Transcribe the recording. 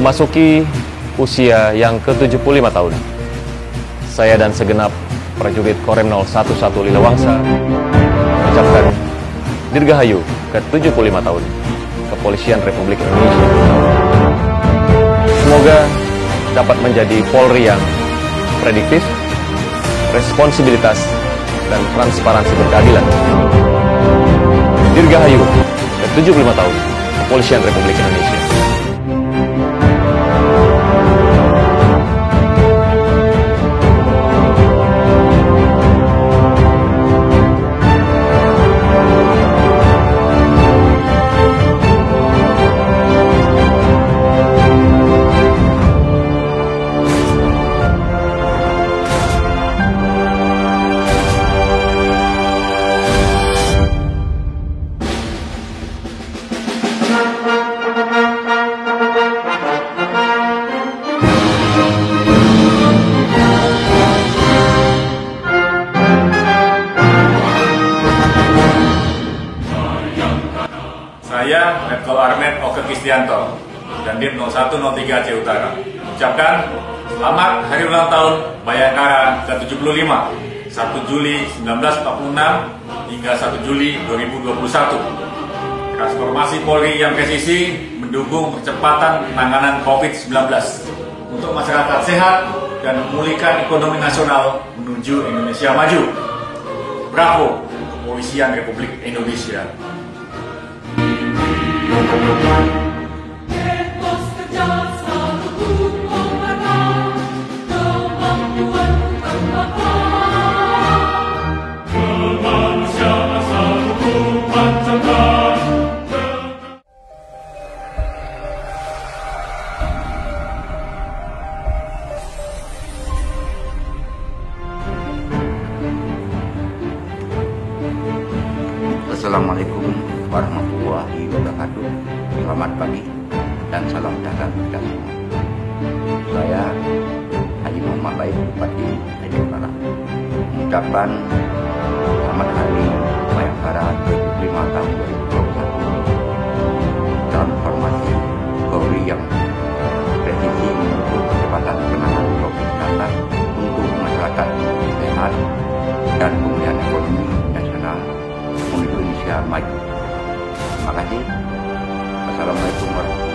Memasuki usia yang ke-75 tahun, saya dan segenap prajurit Korem 011 Lilawangsa mengucapkan Dirgahayu ke-75 tahun Kepolisian Republik Indonesia. Semoga dapat menjadi Polri yang prediktif, responsibilitas, dan transparansi berkeadilan. Dirgahayu ke-75 tahun Kepolisian Republik Indonesia. Saya, Letkol Armet Oke Kristianto, dan Dit 0103 Aceh Utara, ucapkan selamat hari ulang tahun Bayangkara ke-75, 1 Juli 1946 hingga 1 Juli 2021. Transformasi Polri yang presisi mendukung percepatan penanganan COVID-19 untuk masyarakat sehat dan memulihkan ekonomi nasional menuju Indonesia maju. Bravo, Kepolisian Republik Indonesia. Etos kerja selalu hukum benar, kemampuan terbakar. Kemanusiaan selalu hukum tegar. Assalamualaikum warahmatullahi wabarakatuh. Selamat pagi dan salam sejahtera kita semua. Saya Haji Muhammad Baik, Bupati Aceh Utara, mengucapkan selamat hari Bayangkara ke-75 tahun 2021. Transformasi Polri yang presisi mendukung percepatan penanganan COVID-19 untuk masyarakat sehat dan pemulihan ekonomi nasional menuju Indonesia maju. Terima kasih. Assalamualaikum warahmatullahi wabarakatuh.